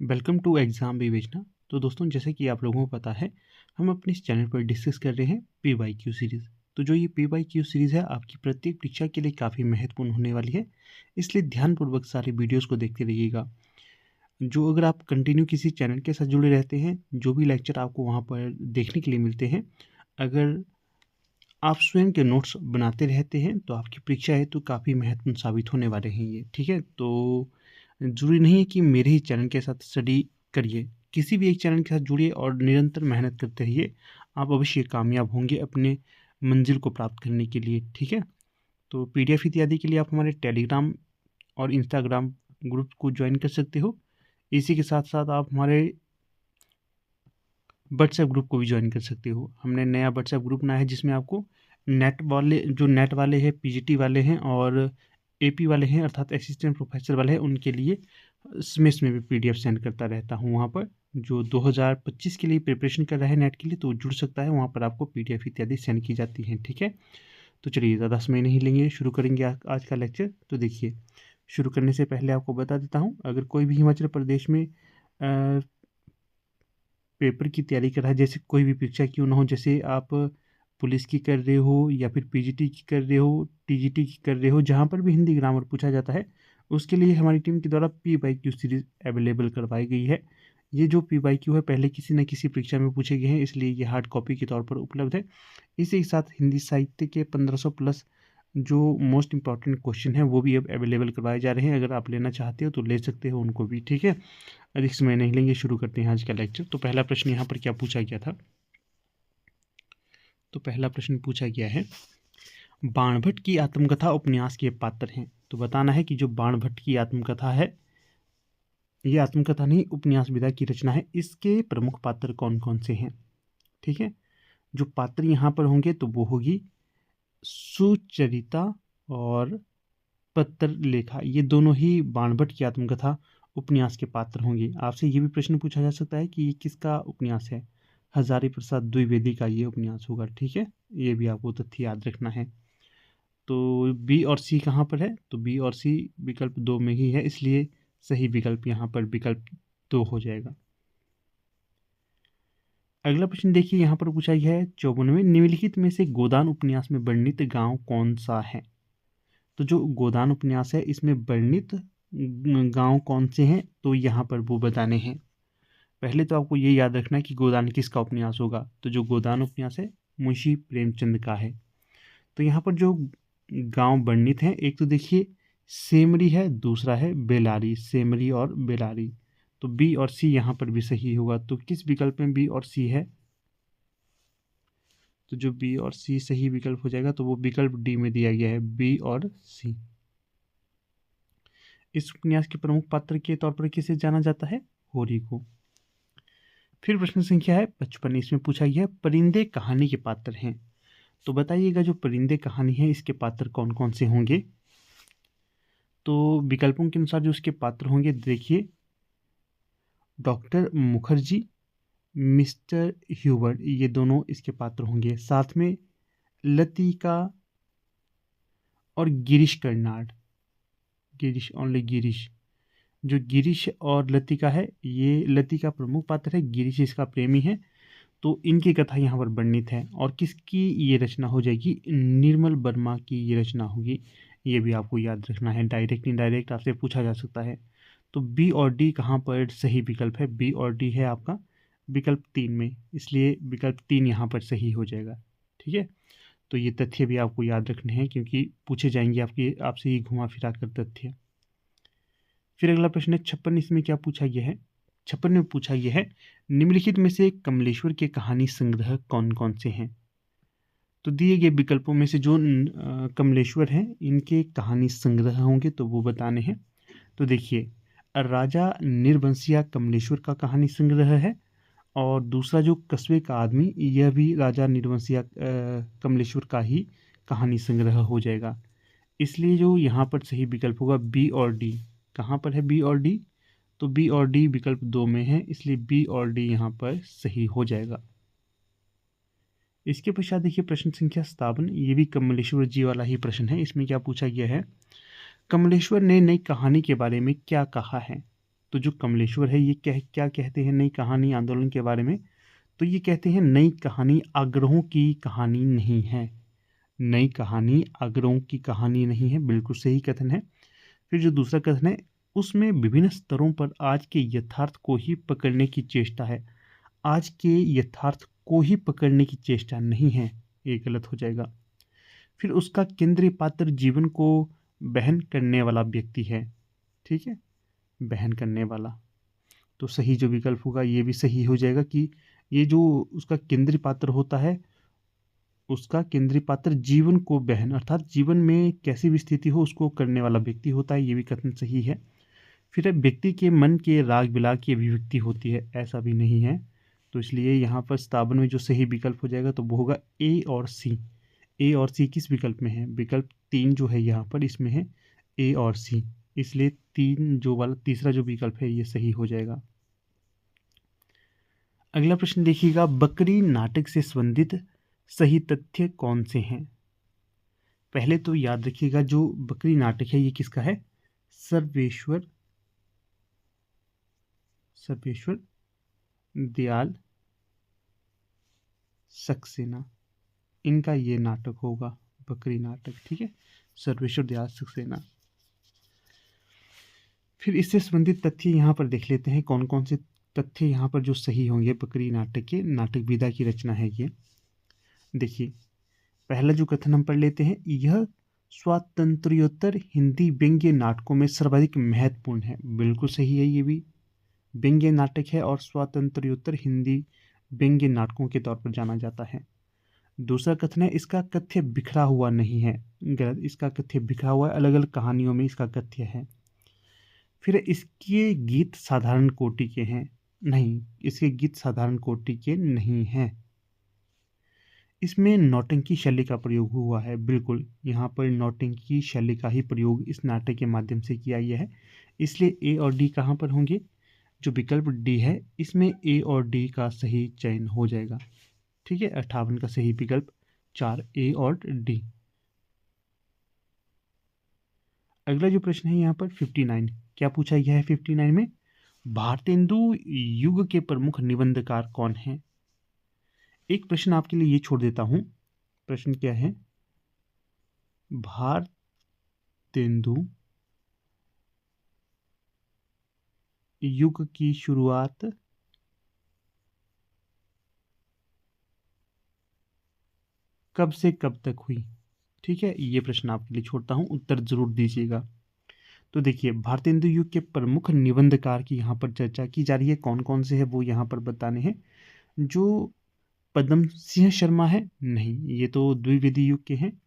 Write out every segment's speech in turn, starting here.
Welcome to exam विवेचना। तो दोस्तों, जैसे कि आप लोगों को पता है, हम अपने इस चैनल पर डिस्कस कर रहे हैं पी वाई क्यू सीरीज़। तो जो ये पी वाई क्यू सीरीज़ है, आपकी प्रत्येक परीक्षा के लिए काफ़ी महत्वपूर्ण होने वाली है, इसलिए ध्यानपूर्वक सारी वीडियोस को देखते रहिएगा। जो अगर आप कंटिन्यू किसी चैनल के साथ जुड़े रहते हैं, जो भी लेक्चर आपको वहाँ पर देखने के लिए मिलते हैं, अगर आप स्वयं के नोट्स बनाते रहते हैं तो आपकी परीक्षा हेतु काफ़ी महत्वपूर्ण साबित होने वाले हैं ये, ठीक है। तो ज़रूरी नहीं है कि मेरे ही चैनल के साथ स्टडी करिए, किसी भी एक चैनल के साथ जुड़िए और निरंतर मेहनत करते रहिए। आप अवश्य कामयाब होंगे अपने मंजिल को प्राप्त करने के लिए, ठीक है। तो पीडीएफ इत्यादि के लिए आप हमारे टेलीग्राम और इंस्टाग्राम ग्रुप को ज्वाइन कर सकते हो। इसी के साथ साथ आप हमारे व्हाट्सएप ग्रुप को भी ज्वाइन कर सकते हो। हमने नया व्हाट्सएप ग्रुप बनाया है जिसमें आपको नेट वाले हैं, पीजीटी वाले हैं और एपी वाले हैं, अर्थात असिस्टेंट प्रोफेसर वाले हैं, उनके लिए स्मेस में भी पीडीएफ सेंड करता रहता हूँ। वहाँ पर जो 2025 के लिए प्रिपरेशन कर रहा है नेट के लिए, तो जुड़ सकता है, वहाँ पर आपको पीडीएफ इत्यादि सेंड की जाती हैं, ठीक है। तो चलिए ज़्यादा समय नहीं लेंगे, शुरू करेंगे आज का लेक्चर। तो देखिए, शुरू करने से पहले आपको बता देता हूँ, अगर कोई भी हिमाचल प्रदेश में पेपर की तैयारी कर रहा है, जैसे कोई भी परीक्षा क्यों ना हो, जैसे आप पुलिस की कर रहे हो या फिर पीजीटी की कर रहे हो, टीजीटी की कर रहे हो, जहाँ पर भी हिंदी ग्रामर पूछा जाता है, उसके लिए हमारी टीम के द्वारा P Y Q series available करवाई गई है। ये जो पी वाई क्यू है, पहले किसी न किसी परीक्षा में पूछे गए हैं, इसलिए ये हार्ड कॉपी के तौर पर उपलब्ध है। इसी के साथ हिंदी साहित्य के 1500 प्लस जो मोस्ट इंपॉर्टेंट क्वेश्चन है वो भी अब अवेलेबल करवाए जा रहे हैं। अगर आप लेना चाहते हो तो ले सकते हो उनको भी, ठीक है। अधिक समय नहीं लेंगे, शुरू करते हैं आज का लेक्चर। तो पहला प्रश्न यहाँ पर क्या पूछा गया था? तो पहला प्रश्न पूछा गया है, बाणभट्ट की आत्मकथा उपन्यास के पात्र हैं। तो बताना है कि जो बाणभट्ट की आत्मकथा है, ये आत्मकथा नहीं उपन्यास विधा की रचना है, इसके प्रमुख पात्र कौन कौन से हैं, ठीक है। जो पात्र यहाँ पर होंगे तो वो होगी सुचरिता और पत्र लेखा, ये दोनों ही बाणभट्ट की आत्मकथा उपन्यास के पात्र होंगे। आपसे ये भी प्रश्न पूछा जा सकता है कि ये किसका उपन्यास है? हजारी प्रसाद द्विवेदी का ये उपन्यास होगा, ठीक है। ये भी आपको तथ्य याद रखना है। तो बी और सी कहाँ पर है? तो बी और सी विकल्प 2 में ही है, इसलिए सही विकल्प यहाँ पर विकल्प 2 हो जाएगा। अगला प्रश्न देखिए, यहाँ पर पूछा गया है 54वें, निम्नलिखित में से गोदान उपन्यास में वर्णित गांव कौन सा है? तो जो गोदान उपन्यास है, इसमें वर्णित गांव कौन से हैं? तो यहाँ पर वो बताने हैं। पहले तो आपको ये याद रखना है कि गोदान किसका उपन्यास होगा। तो जो गोदान उपन्यास है, मुंशी प्रेमचंद का है। तो यहाँ पर जो गांव वर्णित हैं, एक तो देखिए सेमरी है, दूसरा है बेलारी, सेमरी और बेलारी। तो बी और सी यहाँ पर भी सही होगा। तो किस विकल्प में बी और सी है? तो जो बी और सी सही विकल्प हो जाएगा, तो वो विकल्प डी में दिया गया है, बी और सी। इस उपन्यास के प्रमुख पात्र के तौर पर किसे जाना जाता है? होरी को। फिर प्रश्न संख्या है 55, इसमें पूछा गया है परिंदे कहानी के पात्र हैं। तो बताइएगा, जो परिंदे कहानी है, इसके पात्र कौन कौन से होंगे? तो विकल्पों के अनुसार जो उसके पात्र होंगे, देखिए डॉक्टर मुखर्जी, मिस्टर ह्यूबर्ट, ये दोनों इसके पात्र होंगे। साथ में लतिका और गिरीश कर्नाड, गिरीश, ओनली गिरीश। जो गिरीश और लतिका है, ये लतिका प्रमुख पात्र है, गिरीश इसका प्रेमी है। तो इनकी कथा यहाँ पर वर्णित है। और किसकी ये रचना हो जाएगी? निर्मल वर्मा की ये रचना होगी। ये भी आपको याद रखना है, डायरेक्ट इनडायरेक्ट आपसे पूछा जा सकता है। तो बी और डी कहाँ पर सही विकल्प है? बी और डी है आपका विकल्प 3 में, इसलिए विकल्प 3 यहाँ पर सही हो जाएगा, ठीक है। तो ये तथ्य भी आपको याद रखने हैं, क्योंकि पूछे जाएंगे आपसे ही घुमा फिरा कर तथ्य। फिर अगला प्रश्न है 56, इसमें क्या पूछा गया है? 56 में पूछा गया है, निम्नलिखित में से कमलेश्वर के कहानी संग्रह कौन कौन से हैं? तो दिए गए विकल्पों में से जो कमलेश्वर हैं, इनके कहानी संग्रह होंगे, तो वो बताने हैं। तो देखिए, राजा निर्वंशिया कमलेश्वर का कहानी संग्रह है, और दूसरा जो कस्बे का आदमी, यह भी राजा निर्वंशिया कमलेश्वर का ही कहानी संग्रह हो जाएगा। इसलिए जो यहाँ पर सही विकल्प होगा बी और डी। कहाँ पर है बी और डी? तो बी और डी विकल्प 2 में है, इसलिए बी और डी यहाँ पर सही हो जाएगा। इसके पश्चात देखिए प्रश्न संख्या 57, ये भी कमलेश्वर जी वाला ही प्रश्न है। इसमें क्या पूछा गया है? कमलेश्वर ने नई कहानी के बारे में क्या कहा है? तो जो कमलेश्वर है ये क्या कहते हैं नई कहानी आंदोलन के बारे में? तो ये कहते हैं नई कहानी आग्रहों की कहानी नहीं है। नई कहानी आग्रहों की कहानी नहीं है, बिल्कुल सही कथन है। फिर जो दूसरा कथन है, उसमें विभिन्न स्तरों पर आज के यथार्थ को ही पकड़ने की चेष्टा है। आज के यथार्थ को ही पकड़ने की चेष्टा नहीं है, ये गलत हो जाएगा। फिर उसका केंद्रीय पात्र जीवन को बहन करने वाला व्यक्ति है। ठीक है, बहन करने वाला, तो सही जो विकल्प होगा ये भी सही हो जाएगा कि ये जो उसका केंद्रीय पात्र होता है, उसका केंद्रीय पात्र जीवन को बहन अर्थात जीवन में कैसी भी स्थिति हो उसको करने वाला व्यक्ति होता है, ये भी कथन सही है। फिर व्यक्ति के मन के राग बिलाग की अभिव्यक्ति होती है, ऐसा भी नहीं है। तो इसलिए यहाँ पर 57 में जो सही विकल्प हो जाएगा तो वो होगा ए और सी। ए और सी किस विकल्प में है? विकल्प 3 जो है यहाँ पर इसमें है ए और सी, इसलिए 3 जो वाला तीसरा जो विकल्प है ये सही हो जाएगा। अगला प्रश्न देखिएगा, बकरी नाटक से संबंधित सही तथ्य कौन से हैं? पहले तो याद रखिएगा जो बकरी नाटक है ये किसका है? सर्वेश्वर दयाल सक्सेना, इनका ये नाटक होगा बकरी नाटक। ठीक है, सर्वेश्वर दयाल सक्सेना। फिर इससे संबंधित तथ्य यहाँ पर देख लेते हैं कौन कौन से तथ्य यहाँ पर जो सही होंगे बकरी नाटक के। नाटक विधा की रचना है ये। देखिए, पहला जो कथन हम पढ़ लेते हैं, यह स्वातंत्र्योत्तर हिंदी व्यंग्य नाटकों में सर्वाधिक महत्वपूर्ण है। बिल्कुल सही है, ये भी व्यंग्य नाटक है और स्वातंत्र्योत्तर हिंदी व्यंग्य नाटकों के तौर पर जाना जाता है। दूसरा कथन है, इसका कथ्य बिखरा हुआ नहीं है। गलत, इसका कथ्य बिखरा हुआ है, अलग अलग कहानियों में इसका कथ्य है। फिर इसके गीत साधारण कोटि के हैं। नहीं, इसके गीत साधारण कोटि के नहीं हैं। इसमें नौटंकी शैली का प्रयोग हुआ है। बिल्कुल, यहाँ पर नौटंकी शैली का ही प्रयोग इस नाटक के माध्यम से किया गया है, इसलिए ए और डी कहाँ पर होंगे? जो विकल्प डी है इसमें ए और डी का सही चयन हो जाएगा। ठीक है, 58 का सही विकल्प 4 ए और डी। अगला जो प्रश्न है यहाँ पर 59, क्या पूछा गया है 59 में? भारतेंदु युग के प्रमुख निबंधकार कौन हैं? एक प्रश्न आपके लिए ये छोड़ देता हूं। प्रश्न क्या है? भारतेंदु युग की शुरुआत कब से कब तक हुई? ठीक है, ये प्रश्न आपके लिए छोड़ता हूं, उत्तर जरूर दीजिएगा। तो देखिए, भारतेंदु युग के प्रमुख निबंधकार की यहाँ पर चर्चा की जा रही है। कौन कौन से है वो यहाँ पर बताने हैं। जो पद्म सिंह शर्मा है, नहीं, ये तो द्विवेदी युग के हैं।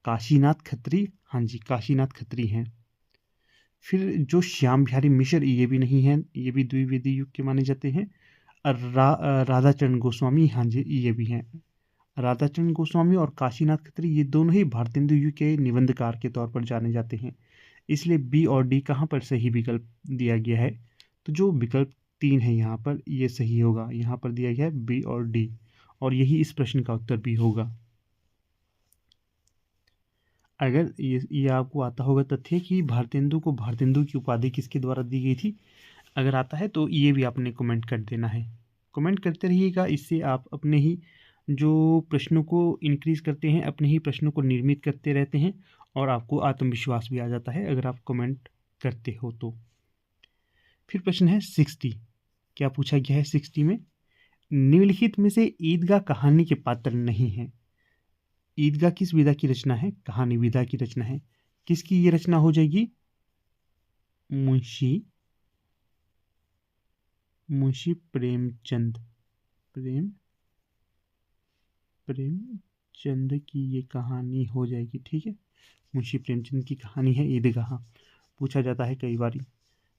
काशीनाथ खत्री, हाँ जी, काशीनाथ खत्री हैं। फिर जो श्याम बिहारी मिश्र, ये भी नहीं है, ये भी द्विवेदी युग के माने जाते हैं। राधाचरण गोस्वामी, हाँ जी, ये भी हैं। राधाचरण गोस्वामी और काशीनाथ खत्री ये दोनों ही भारतेंदु युग के निबंधकार के तौर पर जाने जाते हैं, इसलिए बी और डी कहाँ पर सही विकल्प दिया गया है? तो जो विकल्प 3 है यहाँ पर ये सही होगा। यहाँ पर दिया गया है बी और डी, और यही इस प्रश्न का उत्तर भी होगा। अगर ये आपको आता होगा तथ्य कि भारतेंदु को भारतेंदु की उपाधि किसके द्वारा दी गई थी, अगर आता है तो ये भी आपने कमेंट कर देना है। कमेंट करते रहिएगा, इससे आप अपने ही जो प्रश्नों को इंक्रीज करते हैं, अपने ही प्रश्नों को निर्मित करते रहते हैं और आपको आत्मविश्वास भी आ जाता है अगर आप कमेंट करते हो तो। फिर प्रश्न है 60, क्या पूछा गया है 60 में? निम्नलिखित में से ईदगाह कहानी के पात्र नहीं है। ईदगाह किस विधा की रचना है? कहानी विधा की रचना है। किसकी ये रचना हो जाएगी? मुंशी प्रेमचंद प्रेमचंद की ये कहानी हो जाएगी। ठीक है, मुंशी प्रेमचंद की कहानी है ईदगाह, पूछा जाता है कई बार।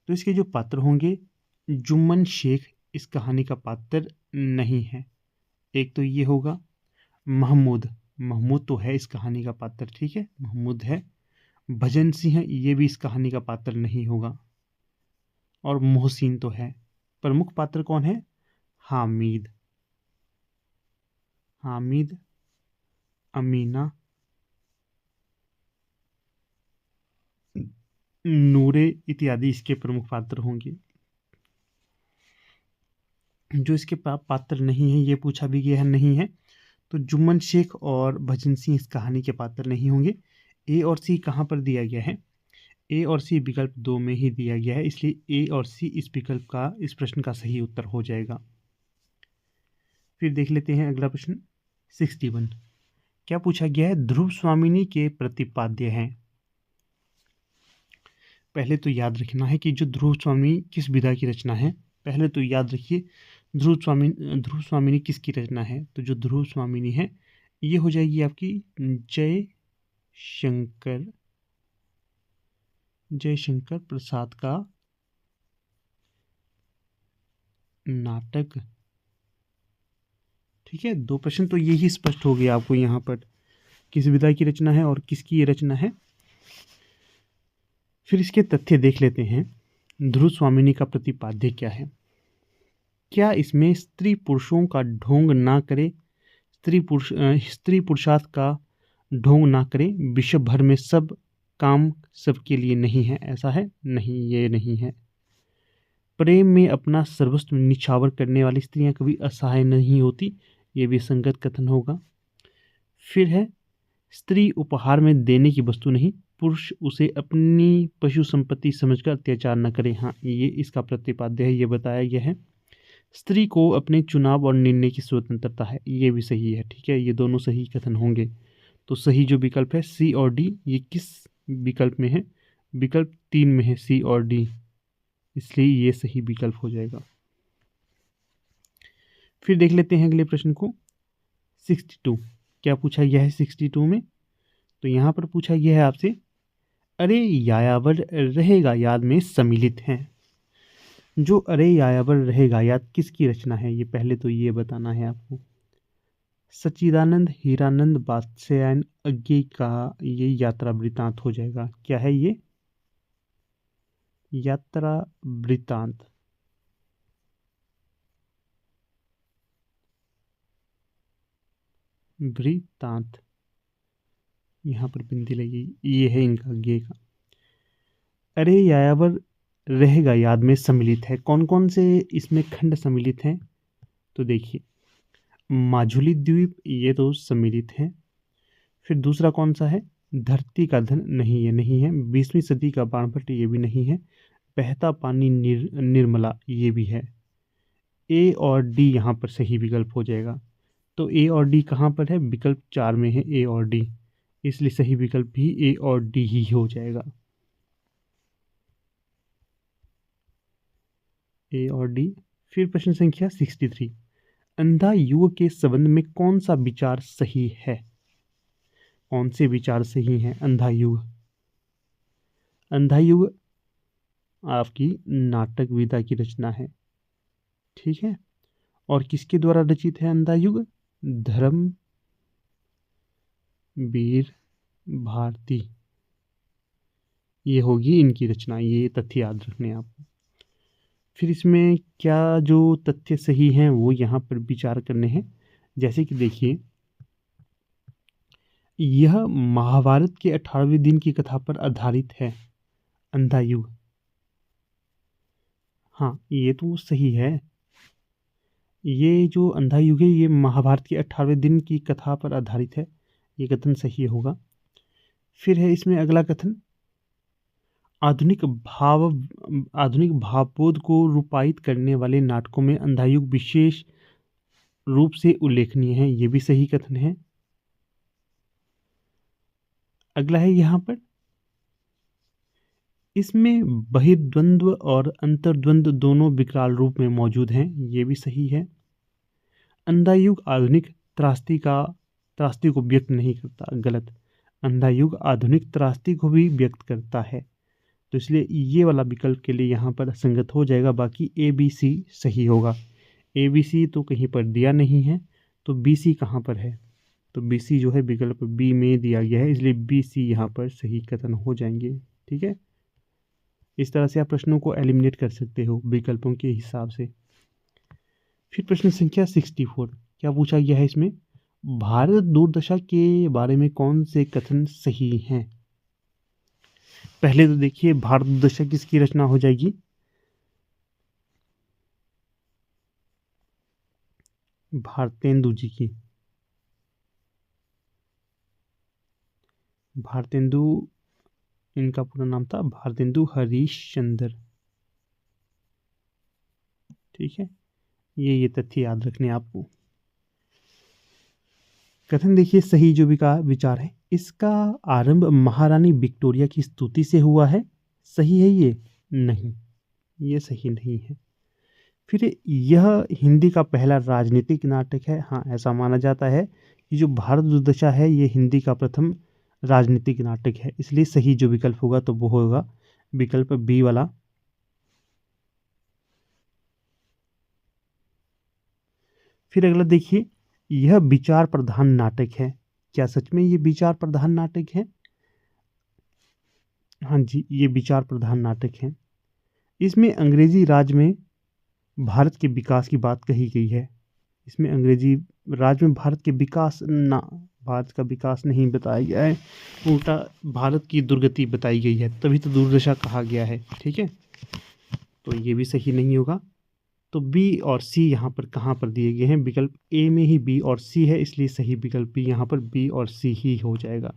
तो इसके जो पात्र होंगे, जुम्मन शेख इस कहानी का पात्र नहीं है। एक तो ये होगा महमूद तो है इस कहानी का पात्र। ठीक है, महमूद है। भजन सिंह ये भी इस कहानी का पात्र नहीं होगा, और मोहसिन तो है। प्रमुख पात्र कौन है? हामिद, अमीना, नूरे इत्यादि इसके प्रमुख पात्र होंगे। जो इसके पात्र नहीं है, ये पूछा भी गया है, नहीं है। तो जुम्मन शेख और भजन सिंह इस कहानी के पात्र नहीं होंगे। ए और सी कहाँ पर दिया गया है? ए और सी विकल्प 2 में ही दिया गया है, इसलिए ए और सी इस विकल्प का, इस प्रश्न का सही उत्तर हो जाएगा। फिर देख लेते हैं अगला प्रश्न 61। क्या पूछा गया है? ध्रुव स्वामिनी के प्रतिपाद्य हैं। पहले तो याद रखना है कि जो ध्रुव स्वामी किस विधा की रचना है। पहले तो याद रखिए ध्रुव स्वामिनी किसकी रचना है। तो जो ध्रुव स्वामिनी है ये हो जाएगी आपकी जयशंकर प्रसाद का नाटक। ठीक है, 2 प्रश्न तो यही स्पष्ट हो गया आपको यहाँ पर, किस विधा की रचना है और किसकी ये रचना है। फिर इसके तथ्य देख लेते हैं। ध्रुव स्वामिनी का प्रतिपाद्य क्या है? क्या इसमें स्त्री पुरुषों का ढोंग ना करे, स्त्री पुरुषार्थ का ढोंग ना करे, विश्व भर में सब काम सबके लिए नहीं है, ऐसा है? नहीं, ये नहीं है। प्रेम में अपना सर्वस्व निछावर करने वाली स्त्रियां कभी असहाय नहीं होती, ये भी संगत कथन होगा। फिर है स्त्री उपहार में देने की वस्तु नहीं, पुरुष उसे अपनी पशु संपत्ति समझकर अत्याचार न करे। हाँ, ये इसका प्रतिपाद्य है, ये बताया गया है। स्त्री को अपने चुनाव और निर्णय की स्वतंत्रता है, ये भी सही है। ठीक है, ये दोनों सही कथन होंगे। तो सही जो विकल्प है सी और डी, ये किस विकल्प में है? विकल्प 3 में है, सी और डी, इसलिए ये सही विकल्प हो जाएगा। फिर देख लेते हैं अगले प्रश्न को 62। क्या पूछा गया है 62 में? तो यहाँ पर पूछा गया है आपसे, अरे यायावर रहेगा याद में सम्मिलित हैं। जो अरे यायावर रहेगा याद किसकी रचना है? ये पहले तो ये बताना है आपको। सच्चिदानंद हीरानंद वात्स्यायन अज्ञेय का ये यात्रा वृतांत हो जाएगा। क्या है ये? यात्रा वृतांत। वृतांत, यहाँ पर बिंदी लगी, ये है इनका अज्ञेय का। अरे यायावर रहेगा याद में सम्मिलित है। कौन कौन से इसमें खंड सम्मिलित हैं? तो देखिए, माजुली द्वीप ये तो सम्मिलित है। फिर दूसरा कौन सा है? धरती का धन, नहीं ये नहीं है। 20वीं सदी का बाणभट्ट, ये भी नहीं है। बहता पानी निर्मला, ये भी है। ए और डी यहाँ पर सही विकल्प हो जाएगा। तो ए और डी कहाँ पर है? विकल्प 4 में है ए और डी, इसलिए सही विकल्प भी ए और डी ही हो जाएगा। ए और डी। फिर प्रश्न संख्या 63। अंधा युग के संबंध में कौन सा विचार सही है? कौन से विचार सही हैं? अंधा युग, अंधा युग आपकी नाटक विधा की रचना है। ठीक है, और किसके द्वारा रचित है अंधा युग? धर्म वीर भारती, ये होगी इनकी रचना। ये तथ्य याद रखने आपको। फिर इसमें क्या जो तथ्य सही हैं वो यहाँ पर विचार करने हैं। जैसे कि देखिए, यह महाभारत के 18वें दिन की कथा पर आधारित है, अंधा युग। हाँ, ये तो सही है। ये जो अंधा युग है ये महाभारत के 18वें दिन की कथा पर आधारित है, ये कथन सही होगा। फिर है इसमें अगला कथन, आधुनिक भावबोध को रूपायित करने वाले नाटकों में अंधा युग विशेष रूप से उल्लेखनीय है, ये भी सही कथन है। अगला है यहाँ पर, इसमें बहिर्द्वंद्व और अंतर्द्वंद्व दोनों विकराल रूप में मौजूद हैं, ये भी सही है। अंधा युग आधुनिक त्रासदी को व्यक्त नहीं करता, गलत। अंधा युग आधुनिक त्रासदी को भी व्यक्त करता है, तो इसलिए ये वाला विकल्प के लिए यहाँ पर संगत हो जाएगा। बाकी ए बी सी सही होगा। ए बी सी तो कहीं पर दिया नहीं है, तो बी सी कहाँ पर है? तो बी सी जो है विकल्प बी में दिया गया है, इसलिए बी सी यहाँ पर सही कथन हो जाएंगे। ठीक है, इस तरह से आप प्रश्नों को एलिमिनेट कर सकते हो विकल्पों के हिसाब से। फिर प्रश्न संख्या 64। क्या पूछा गया है इसमें? भारत दूरदशा के बारे में कौन से कथन सही हैं? पहले तो देखिए, भारत दूरदशा किसकी रचना हो जाएगी? भारतेंदु जी की। भारतेंदु, इनका पूरा नाम था भारतेंदु हरीश चंद्र। ठीक है, ये तथ्य याद रखने आपको। कथन देखिए, सही जो विचार है, इसका आरंभ महारानी विक्टोरिया की स्तुति से हुआ है। सही है ये? नहीं, ये सही नहीं है। फिर यह हिंदी का पहला राजनीतिक नाटक है। हाँ, ऐसा माना जाता है कि जो भारत दुर्दशा है ये हिंदी का प्रथम राजनीतिक नाटक है, इसलिए सही जो विकल्प होगा तो वो होगा विकल्प बी वाला। फिर अगला देखिए, यह विचार प्रधान नाटक है। क्या सच में ये विचार प्रधान नाटक है? हाँ जी, ये विचार प्रधान नाटक है। इसमें अंग्रेजी राज में भारत के विकास की बात कही गई है। इसमें अंग्रेजी राज में भारत के विकास ना, भारत का विकास नहीं बताया गया है, उल्टा भारत की दुर्गति बताई गई है, तभी तो दुर्दशा कहा गया है। ठीक है, तो ये भी सही नहीं होगा। तो बी और सी यहाँ पर कहाँ पर दिए गए हैं? विकल्प ए में ही बी और सी है, इसलिए सही विकल्प भी यहाँ पर बी और सी ही हो जाएगा।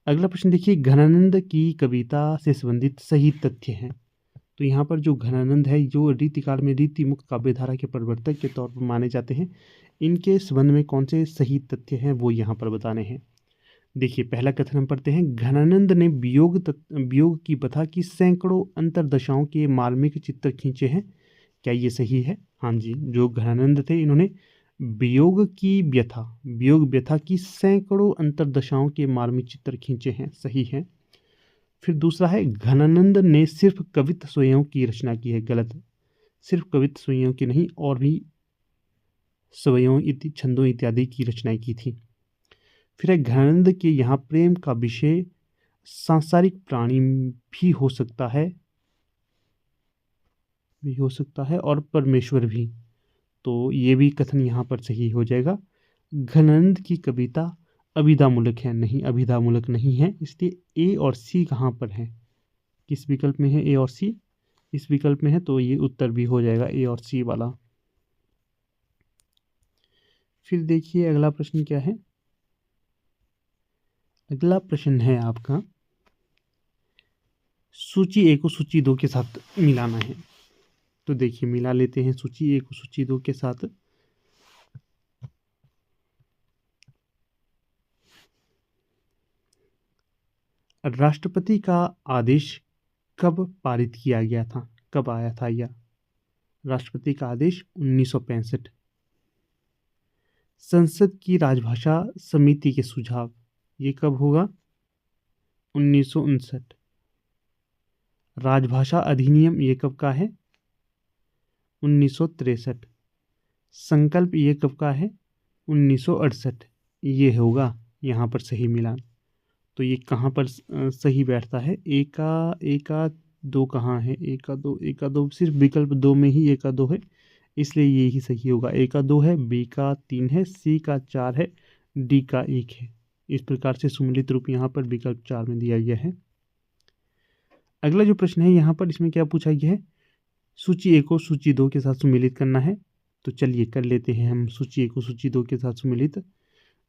अगला प्रश्न देखिए, घनानंद की कविता से संबंधित सही तथ्य हैं। तो यहाँ पर जो घनानंद है, जो रीतिकाल में रीति मुक्त काव्यधारा के प्रवर्तक के तौर पर माने जाते हैं, इनके संबंध में कौन से सही तथ्य हैं वो यहाँ पर बताने हैं। देखिए, पहला कथन हम पढ़ते हैं, घनानंद ने वियोग की बथा की सैकड़ों अंतरदशाओं के मार्मिक चित्र खींचे हैं। क्या ये सही है? हाँ जी, जो घनानंद थे इन्होंने वियोग व्यथा की सैकड़ों अंतरदशाओं के मार्मिक चित्र खींचे हैं। सही है। फिर दूसरा है, घनानंद ने सिर्फ कवित्त स्वयं की रचना की है। गलत, सिर्फ कवित्त स्वयं की नहीं, और भी स्वयं छंदों इत्यादि की रचनाएं की थी। फिर है, घनानंद के यहाँ प्रेम का विषय सांसारिक प्राणी भी हो सकता है और परमेश्वर भी। तो ये भी कथन यहाँ पर सही हो जाएगा। घनानंद की कविता अभिधामूलक है। नहीं, अभिधामूलक नहीं है, इसलिए ए और सी कहाँ पर है? किस विकल्प में है ए और सी? इस विकल्प में है, तो ये उत्तर भी हो जाएगा ए और सी वाला। फिर देखिए अगला प्रश्न क्या है। अगला प्रश्न है आपका, सूची ए को सूची 2 के साथ मिलाना है। तो देखिए, मिला लेते हैं सूची ए को सूची 2 के साथ। राष्ट्रपति का आदेश कब पारित किया गया था? कब आया था यह राष्ट्रपति का आदेश? 1965। संसद की राजभाषा समिति के सुझाव, ये कब होगा? 1959। राजभाषा अधिनियम, ये कब का है? 1963। संकल्प, ये कब का है? 1968। ये होगा यहाँ पर सही मिलान। तो ये कहाँ पर सही बैठता है? ए का दो कहाँ है? ए का दो सिर्फ विकल्प 2 में ही ए का 2 है, इसलिए ये ही सही होगा। ए का 2 है, बी का 3 है, सी का 4 है, डी का 1 है। इस प्रकार से सुमेलित रूप यहाँ पर विकल्प 4 में दिया गया है। अगला जो प्रश्न है यहाँ पर, इसमें क्या पूछा गया है? सूची ए को सूची 2 के साथ सुमेलित करना है। तो चलिए कर लेते हैं हम सूची ए को सूची 2 के साथ सुमेलित।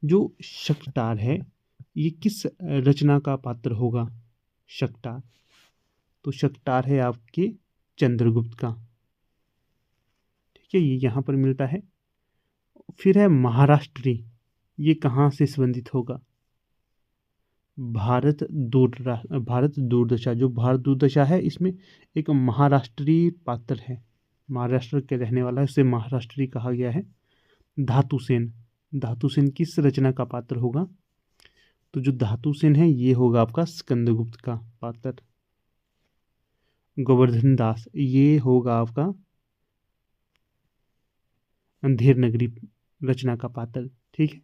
जो शकटार है, ये किस रचना का पात्र होगा? शकटार, तो शकटार है आपके चंद्रगुप्त का। ठीक है, ये यहाँ पर मिलता है। फिर है महाराष्ट्री, ये कहाँ से संबंधित होगा? भारत दूरदशा, जो भारत दूरदशा है इसमें एक महाराष्ट्री पात्र है, महाराष्ट्र के रहने वाला है, उसे महाराष्ट्री कहा गया है। धातुसेन किस रचना का पात्र होगा? तो जो धातुसेन है ये होगा आपका स्कंदगुप्त का पात्र। गोवर्धन दास, ये होगा आपका अंधेर नगरी रचना का पात्र। ठीक है,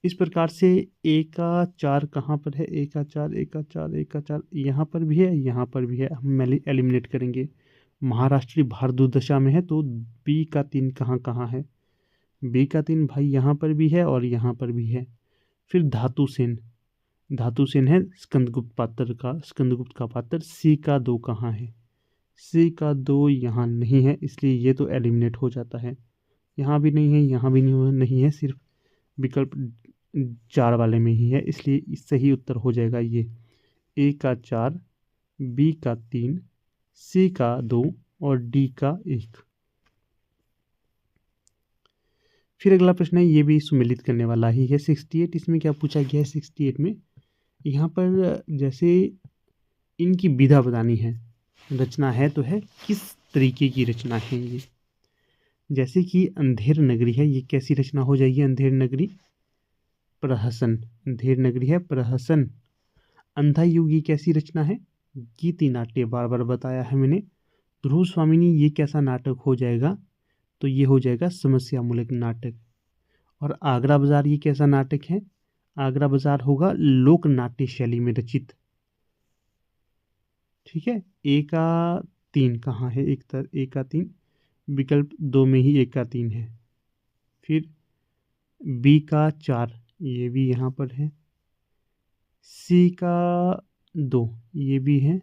इस प्रकार से ए का 4 कहाँ पर है? ए का 4 यहाँ पर भी है, यहाँ पर भी है। हम एलिमिनेट करेंगे। महाराष्ट्री भारत दूरदशा में है, तो बी का 3 कहाँ कहाँ है? बी का 3 भाई यहाँ पर भी है और यहाँ पर भी है। फिर धातुसेन है स्कंदगुप्त का पात्र। सी का 2 कहाँ है? सी का 2 यहाँ नहीं है, इसलिए ये तो एलिमिनेट हो जाता है। यहाँ भी नहीं है, यहाँ भी नहीं है, सिर्फ विकल्प 4 वाले में ही है, इसलिए सही उत्तर हो जाएगा ये ए का 4, बी का 3, सी का 2 और डी का 1। फिर अगला प्रश्न है, ये भी सुमेलित करने वाला ही है। 68, इसमें क्या पूछा गया है 68 में, यहाँ पर जैसे इनकी विधा बतानी है, रचना है तो है किस तरीके की रचना है ये। जैसे कि अंधेर नगरी है, ये कैसी रचना हो जाएगी, अंधेर नगरी प्रहसन, अंधेर नगरी है प्रहसन। अंधा युग ये कैसी रचना है, गीति नाट्य, बार बार बताया है मैंने। ध्रुव स्वामिनी ये कैसा नाटक हो जाएगा, तो ये हो जाएगा समस्या मूलक नाटक। और आगरा बाजार ये कैसा नाटक है, आगरा बाजार होगा लोक नाट्य शैली में रचित। ठीक है, ए का 3 कहाँ है, ए का 3 विकल्प 2 में ही ए का 3 है। फिर बी का 4 ये भी यहाँ पर है, सी का 2 ये भी है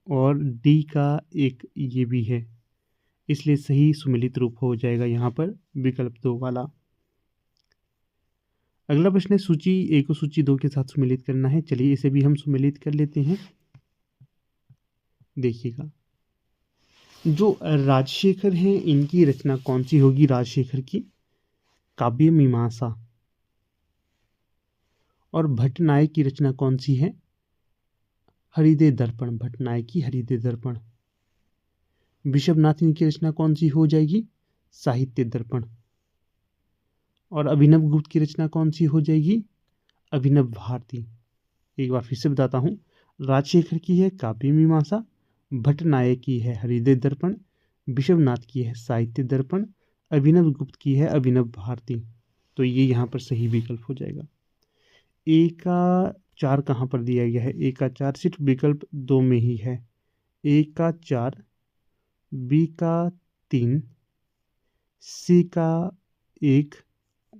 और डी का 1 ये भी है, इसलिए सही सुमेलित रूप हो जाएगा यहाँ पर विकल्प 2 वाला। अगला प्रश्न है, सूची 1 को सूची 2 के साथ सुमेलित करना है। चलिए इसे भी हम सुमेलित कर लेते हैं। देखिएगा, जो राजशेखर हैं इनकी रचना कौन सी होगी, राजशेखर की काव्य मीमांसा। और भट्टनायक की रचना कौन सी है, हरिदय दर्पण, भट्टनायक की हरिदय दर्पण। विश्वनाथ की रचना कौन सी हो जाएगी, साहित्य दर्पण। और अभिनव गुप्त की रचना कौन सी हो जाएगी, अभिनव भारती। एक बार फिर से बताता हूँ, राजशेखर की है काव्य मीमांसा, भट्टनायक की है हरिदय दर्पण, विश्वनाथ की है साहित्य दर्पण, अभिनव गुप्त की है अभिनव भारती। तो ये यहाँ पर सही विकल्प हो जाएगा। ए का 4 कहाँ पर दिया गया है, ए का 4 सिर्फ विकल्प 2 में ही है। ए का 4, बी का 3, सी का 1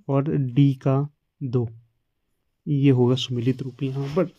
और डी का 2, ये होगा सुमेलित रूप यहाँ पर।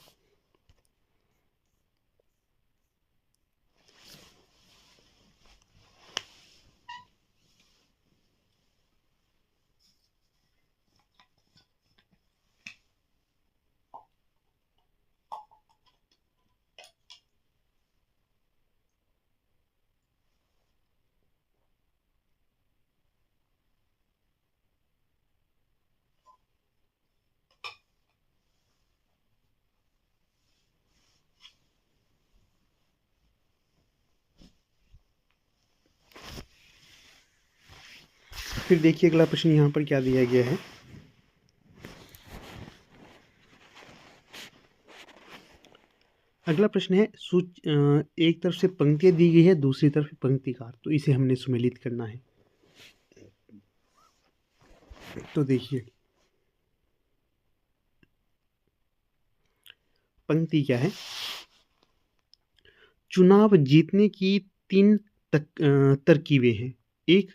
फिर देखिए अगला प्रश्न यहाँ पर क्या दिया गया है। अगला प्रश्न है, एक तरफ से पंक्तियाँ दी गई है, दूसरी तरफ पंक्तिकार, तो इसे हमने सुमेलित करना है। तो देखिए पंक्ति क्या है, चुनाव जीतने की 3 तरकीबें हैं, एक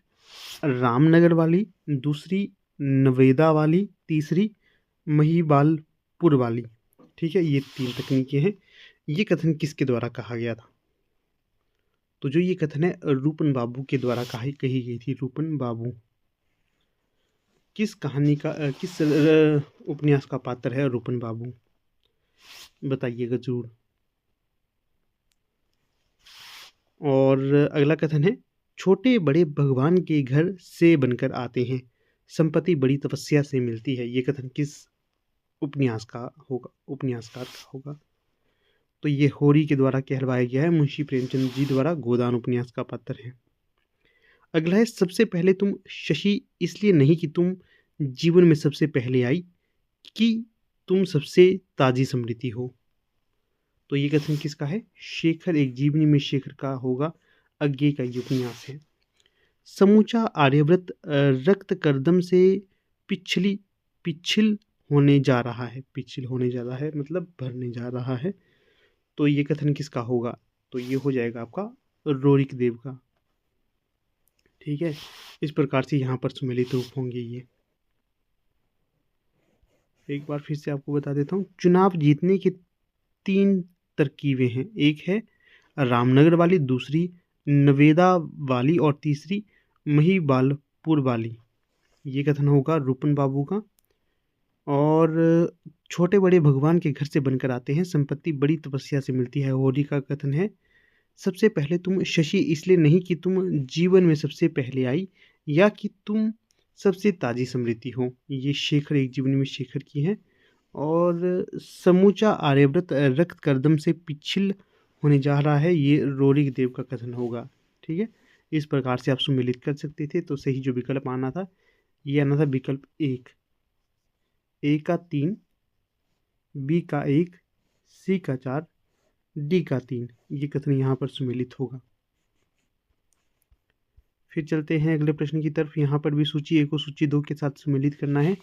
रामनगर वाली, दूसरी नवेदा वाली, तीसरी महिबालपुर वाली। ठीक है, ये 3 तकनीकें हैं। ये कथन किसके द्वारा कहा गया था, तो जो ये कथन है रूपन बाबू के द्वारा कही गई थी। रूपन बाबू किस कहानी का किस उपन्यास का पात्र है रूपन बाबू, बताइएगा जरूर। और अगला कथन है, छोटे बड़े भगवान के घर से बनकर आते हैं, संपत्ति बड़ी तपस्या से मिलती है। ये कथन किस उपन्यास का होगा, उपन्यासकार का होगा, तो ये होरी के द्वारा कहलवाया गया है, मुंशी प्रेमचंद जी द्वारा गोदान उपन्यास का पात्र है। अगला है, सबसे पहले तुम शशि इसलिए नहीं कि तुम जीवन में सबसे पहले आई, कि तुम सबसे ताजी समृद्धि हो। तो ये कथन किसका है, शेखर एक जीवनी में शेखर का होगा, अज्ञे का ये उपन्यास है। समूचा आर्यव्रत रक्त कर्दम से पिछिल होने जा रहा है, पिछिल होने जा रहा है मतलब भरने जा रहा है। तो ये कथन किसका होगा, तो ये हो जाएगा आपका रोरिक देव का। ठीक है, इस प्रकार से यहाँ पर सुमेलित रूप होंगे ये। एक बार फिर से आपको बता देता हूँ, चुनाव जीतने की 3 तरकीबें हैं, एक है रामनगर वाली, दूसरी नवेदा वाली और तीसरी महिबालपुर वाली। ये कथन होगा रूपन बाबू का। और छोटे बड़े भगवान के घर से बनकर आते हैं, संपत्ति बड़ी तपस्या से मिलती है, होरी का कथन है। सबसे पहले तुम शशि इसलिए नहीं कि तुम जीवन में सबसे पहले आई, या कि तुम सबसे ताजी समृद्धि हो। ये शेखर एक जीवनी में शेखर की है। और समूचा आर्यव्रत रक्त कर्दम से पिछिल होने जा रहा है, ये रोरी देव का कथन होगा। ठीक है, इस प्रकार से आप सुमेलित कर सकते थे। तो सही जो विकल्प आना था, ये आना था विकल्प 1, ए का 3, बी का 1, सी का 4, डी का 3। ये कथन यहाँ पर सुमेलित होगा। फिर चलते हैं अगले प्रश्न की तरफ। यहाँ पर भी सूची 1 को सूची 2 के साथ सुमेलित करना है,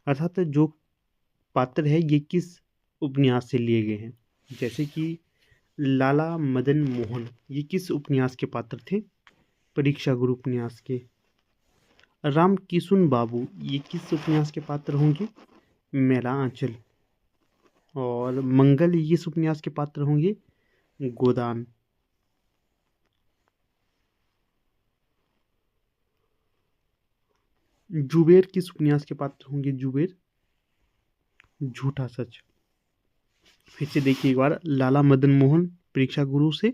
अर्थात जो पात्र है ये किस उपन्यास से लिए गए हैं। जैसे कि लाला मदन मोहन, ये किस उपन्यास के पात्र थे? परीक्षा गुरु उपन्यास के। राम किशुन बाबू, ये किस उपन्यास के पात्र होंगे? मेला आंचल। और मंगल, ये इस उपन्यास के पात्र होंगे? गोदान। जुबेर किस उपन्यास के पात्र होंगे? जुबेर झूठा सच। फिर से देखिए एक बार, लाला मदन मोहन परीक्षा गुरु से,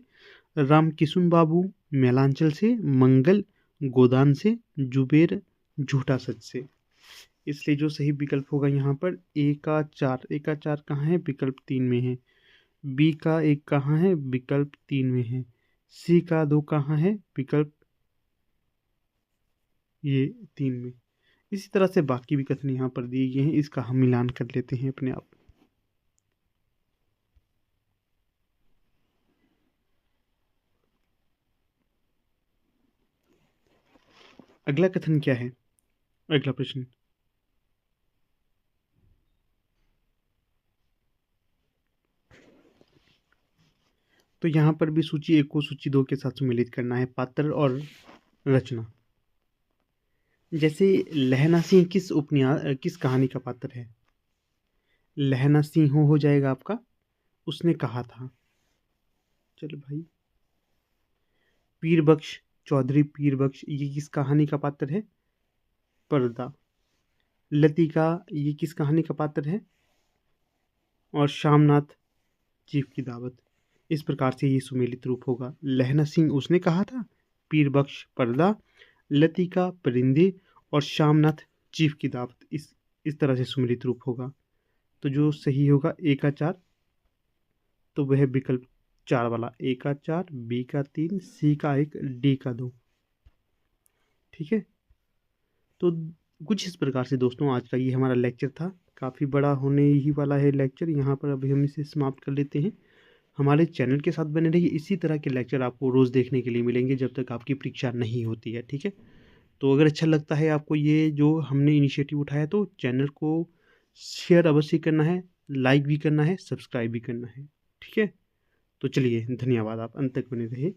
राम किशुन बाबू मेलांचल से, मंगल गोदान से, जुबेर झूठा सच से। इसलिए जो सही विकल्प होगा यहाँ पर ए का 4। ए का 4 कहाँ है? विकल्प 3 में है। बी का 1 कहाँ है? विकल्प 3 में है। सी का 2 कहाँ है? विकल्प ये 3 में। इसी तरह से बाकी भी कथन यहाँ पर दिए गए हैं, इसका हम मिलान कर लेते हैं अपने आप। अगला कथन क्या है? अगला प्रश्न, तो यहाँ पर भी सूची 1 को सूची 2 के साथ सम्मिलित करना है, पात्र और रचना। जैसे लहना सिंह किस उपन्यास किस कहानी का पात्र है? लहना सिंह हो जाएगा आपका, उसने कहा था। चलो भाई, पीर बख्श चौधरी, पीर बख्श ये किस कहानी का पात्र है? पर्दा। लतिका, ये किस कहानी का पात्र है? और शामनाथ, चीफ की दावत। इस प्रकार से ये सुमेलित रूप होगा। लहना सिंह उसने कहा था, पीर बख्श पर्दा, लतिका परिंदे, और शामनाथ चीफ की दावत। इस तरह से सुमेलित रूप होगा। तो जो सही होगा ए का 4, तो वह विकल्प 4 वाला, ए का 4, बी का 3, सी का 1, डी का 2। ठीक है, तो कुछ इस प्रकार से दोस्तों आज का ये हमारा लेक्चर था। काफ़ी बड़ा होने ही वाला है लेक्चर, यहाँ पर अभी हम इसे समाप्त कर लेते हैं। हमारे चैनल के साथ बने रहिए, इसी तरह के लेक्चर आपको रोज़ देखने के लिए मिलेंगे जब तक आपकी परीक्षा नहीं होती है। ठीक है, तो अगर अच्छा लगता है आपको ये जो हमने इनिशिएटिव उठाया, तो चैनल को शेयर अवश्य करना है, लाइक भी करना है, सब्सक्राइब भी करना है। ठीक है, तो चलिए धन्यवाद, आप अंत तक बने रहिए।